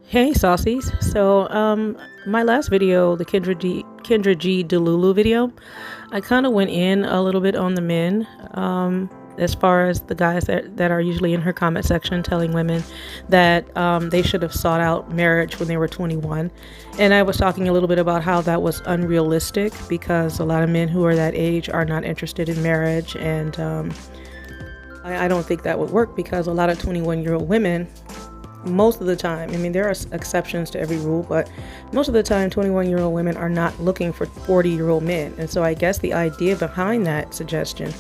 Hey saucies. My last video, the Kendra G delulu video, I kind of went in a little bit on the men, as far as the guys that are usually in her comment section telling women that they should have sought out marriage when they were 21. And I was talking a little bit about how that was unrealistic because a lot of men who are that age are not interested in marriage. And I don't think that would work because a lot of 21-year-old women, most of the time, I mean, there are exceptions to every rule, but most of the time 21-year-old women are not looking for 40-year-old men. And so I guess the idea behind that suggestion,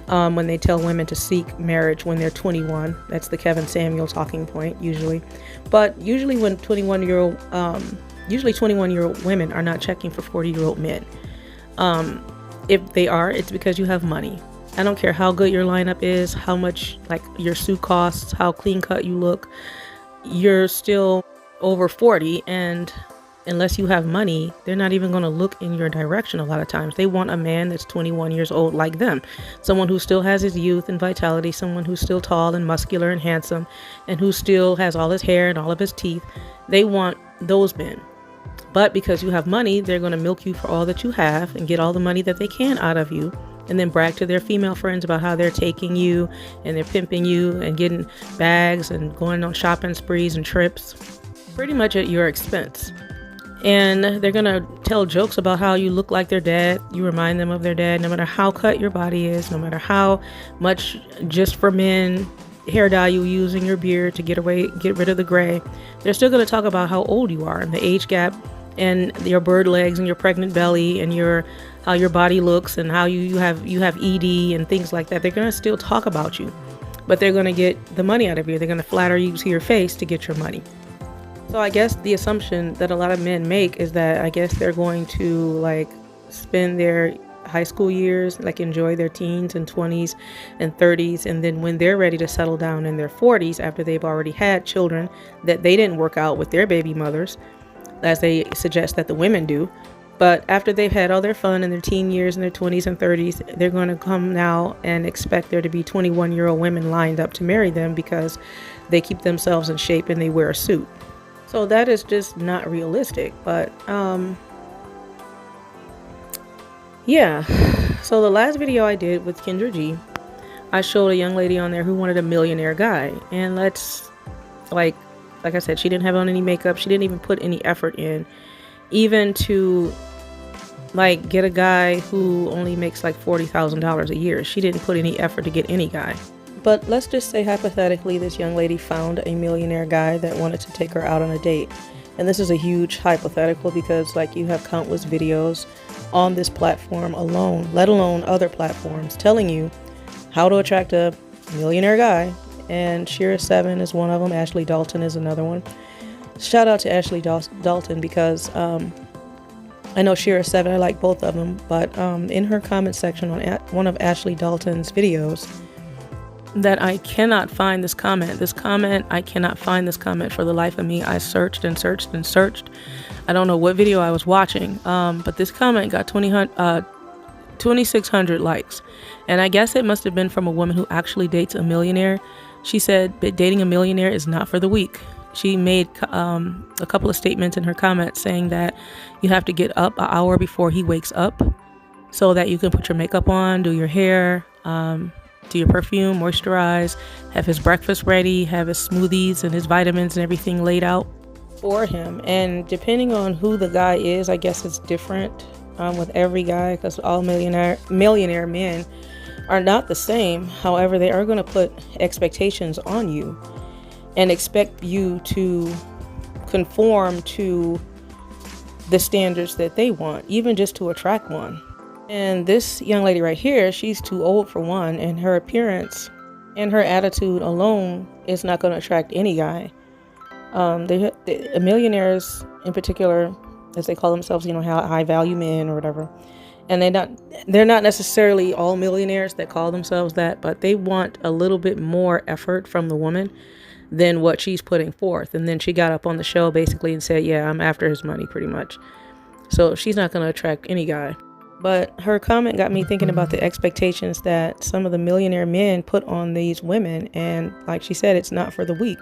when they tell women to seek marriage when they're 21, that's the Kevin Samuel talking point usually. But usually when 21-year-old women are not checking for 40-year-old men. If they are, it's because you have money. I don't care how good your lineup is, how much like your suit costs, how clean cut you look. You're still over 40, and unless you have money, they're not even going to look in your direction. A lot of times they want a man that's 21 years old like them, someone who still has his youth and vitality, someone who's still tall and muscular and handsome, and who still has all his hair and all of his teeth. They want those men. But because you have money, they're going to milk you for all that you have and get all the money that they can out of you, and then brag to their female friends about how they're taking you and they're pimping you and getting bags and going on shopping sprees and trips, pretty much at your expense. And they're going to tell jokes about how you look like their dad. You remind them of their dad, no matter how cut your body is, no matter how much just for men hair dye you use in your beard to get rid of the gray. They're still going to talk about how old you are and the age gap and your bird legs and your pregnant belly and how your body looks and how you have ED and things like that. They're going to still talk about you, but they're going to get the money out of you. They're going to flatter you to your face to get your money. So I guess the assumption that a lot of men make is that I guess they're going to like spend their high school years, like enjoy their teens and 20s and 30s, and then when they're ready to settle down in their 40s after they've already had children that they didn't work out with their baby mothers, as they suggest that the women do. But after they've had all their fun in their teen years and their 20s and 30s, they're going to come now and expect there to be 21-year-old women lined up to marry them because they keep themselves in shape and they wear a suit. So that is just not realistic. But yeah. So the last video I did with Kendra G, I showed a young lady on there who wanted a millionaire guy. And like I said, she didn't have on any makeup. She didn't even put any effort in, even to like get a guy who only makes like $40,000 a year. She didn't put any effort to get any guy. But let's just say hypothetically this young lady found a millionaire guy that wanted to take her out on a date. And this is a huge hypothetical because like you have countless videos on this platform alone, let alone other platforms, telling you how to attract a millionaire guy. And Shira 7 is one of them. Ashley Dalton is another one. Shout out to Ashley Dalton because I know Shira 7, I like both of them. But in her comment section on one of Ashley Dalton's videos, that I cannot find this comment. I cannot find this comment for the life of me. I searched and searched and searched. I don't know what video I was watching, but this comment got 2,600 likes. And I guess it must have been from a woman who actually dates a millionaire. She said dating a millionaire is not for the weak. She made a couple of statements in her comments saying that you have to get up an hour before he wakes up so that you can put your makeup on, do your hair, do your perfume, moisturize, have his breakfast ready, have his smoothies and his vitamins and everything laid out for him. And depending on who the guy is, I guess it's different with every guy because all millionaire men are not the same. However, they are going to put expectations on you and expect you to conform to the standards that they want, even just to attract one. And this young lady right here, she's too old for one, and her appearance and her attitude alone is not going to attract any guy. The millionaires in particular, as they call themselves, high value men or whatever. And they're not necessarily all millionaires that call themselves that, but they want a little bit more effort from the woman than what she's putting forth. And then she got up on the show basically and said, yeah, I'm after his money pretty much. So she's not going to attract any guy. But her comment got me thinking about the expectations that some of the millionaire men put on these women. And like she said, it's not for the weak.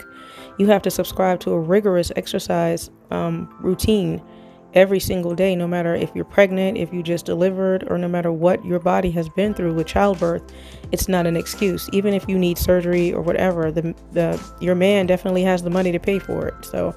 You have to subscribe to a rigorous exercise routine every single day, no matter if you're pregnant, if you just delivered, or no matter what your body has been through with childbirth. It's not an excuse. Even if you need surgery or whatever, your man definitely has the money to pay for it. So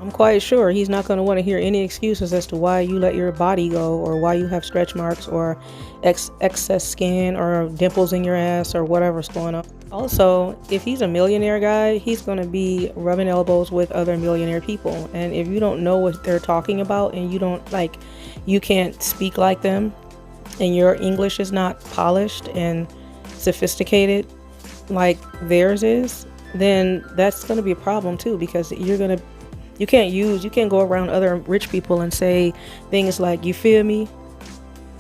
I'm quite sure he's not going to want to hear any excuses as to why you let your body go, or why you have stretch marks, or excess skin, or dimples in your ass, or whatever's going on. Also, if he's a millionaire guy, he's going to be rubbing elbows with other millionaire people. And if you don't know what they're talking about, and you can't speak like them, and your English is not polished and sophisticated like theirs is, then that's going to be a problem too, because you can't go around other rich people and say things like, you feel me?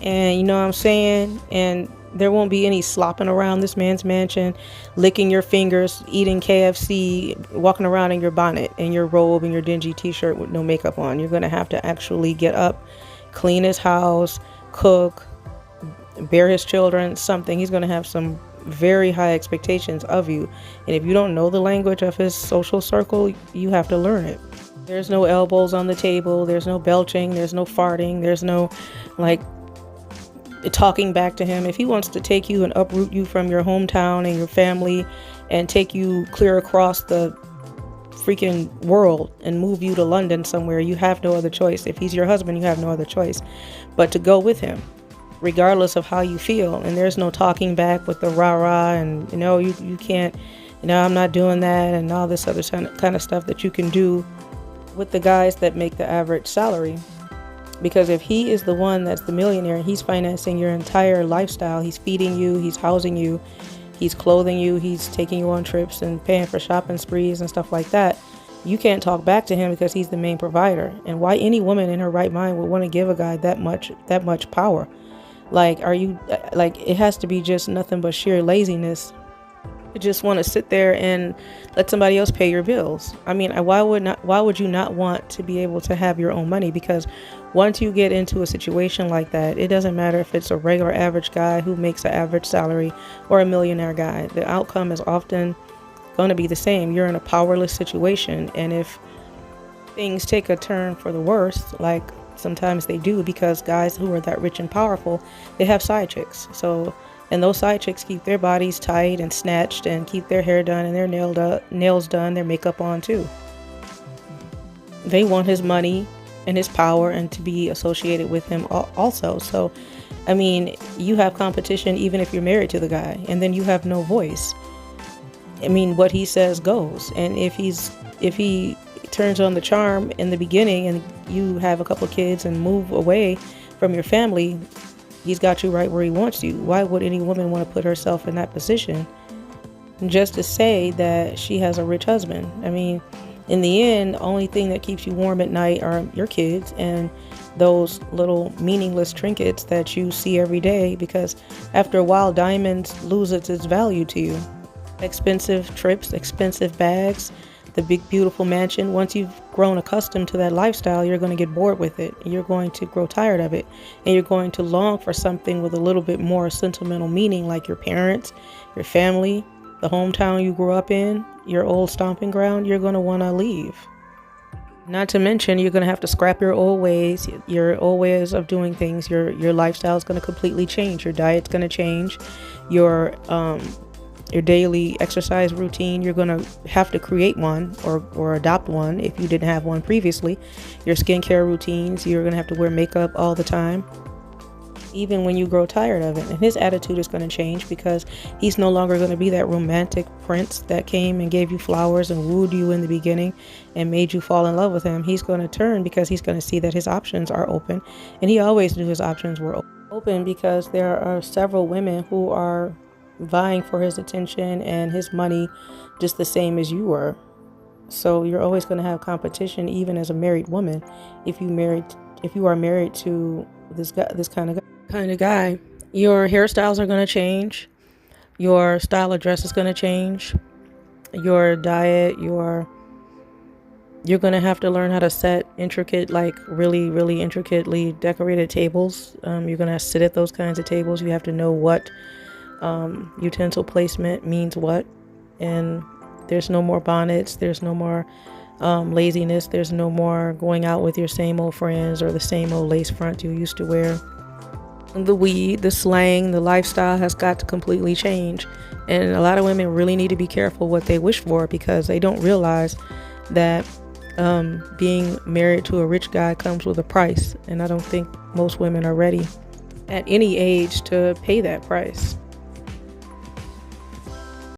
And you know what I'm saying? And there won't be any slopping around this man's mansion, licking your fingers, eating KFC, walking around in your bonnet and your robe and your dingy t-shirt with no makeup on. You're going to have to actually get up, clean his house, cook, bear his children, something. He's going to have some very high expectations of you. And if you don't know the language of his social circle, you have to learn it. There's no elbows on the table. There's no belching. There's no farting. There's no talking back to him. If he wants to take you and uproot you from your hometown and your family and take you clear across the freaking world and move you to London somewhere, you have no other choice. If he's your husband, you have no other choice but to go with him, regardless of how you feel. And there's no talking back with the rah-rah and, you can't, I'm not doing that, and all this other kind of stuff that you can do with the guys that make the average salary. Because if he is the one that's the millionaire, he's financing your entire lifestyle. He's feeding you, he's housing you, he's clothing you, he's taking you on trips and paying for shopping sprees and stuff like that. You can't talk back to him because he's the main provider. And why any woman in her right mind would want to give a guy that much power? It has to be just nothing but sheer laziness. You just want to sit there and let somebody else pay your bills. I mean, why would you not want to be able to have your own money? Because once you get into a situation like that, it doesn't matter if it's a regular average guy who makes an average salary or a millionaire guy. The outcome is often going to be the same. You're in a powerless situation. And if things take a turn for the worse, like sometimes they do, because guys who are that rich and powerful, they have side chicks. And those side chicks keep their bodies tight and snatched and keep their hair done and their nails done, their makeup on too. They want his money and his power and to be associated with him also. So, I mean, you have competition even if you're married to the guy, and then you have no voice. I mean, what he says goes. And if he turns on the charm in the beginning and you have a couple of kids and move away from your family, he's got you right where he wants you. Why would any woman want to put herself in that position just to say that she has a rich husband? I mean, in the end, the only thing that keeps you warm at night are your kids and those little meaningless trinkets that you see every day, because after a while, diamonds lose its value to you. Expensive trips, expensive bags, the big beautiful mansion. Once you've grown accustomed to that lifestyle, you're going to get bored with it. You're going to grow tired of it, and you're going to long for something with a little bit more sentimental meaning, like your parents, your family, the hometown you grew up in, your old stomping ground. You're going to want to leave. Not to mention, you're going to have to scrap your old ways of doing things. Your lifestyle is going to completely change. Your diet's going to change. Your daily exercise routine, you're going to have to create one or adopt one if you didn't have one previously. Your skincare routines, you're going to have to wear makeup all the time, even when you grow tired of it. And his attitude is going to change, because he's no longer going to be that romantic prince that came and gave you flowers and wooed you in the beginning and made you fall in love with him. He's going to turn because he's going to see that his options are open. And he always knew his options were open, because there are several women who are vying for his attention and his money just the same as you were. So you're always going to have competition, even as a married woman. If you are married to this kind of guy, your hairstyles are going to change, your style of dress is going to change, your diet, your You're going to have to learn how to set intricate, like really, really intricately decorated tables. You're going to sit at those kinds of tables. You have to know what utensil placement means what. And there's no more bonnets. There's no more laziness. There's no more going out with your same old friends or the same old lace front you used to wear. The weed, the slang, the lifestyle has got to completely change. And a lot of women really need to be careful what they wish for, because they don't realize that being married to a rich guy comes with a price. And I don't think most women are ready at any age to pay that price.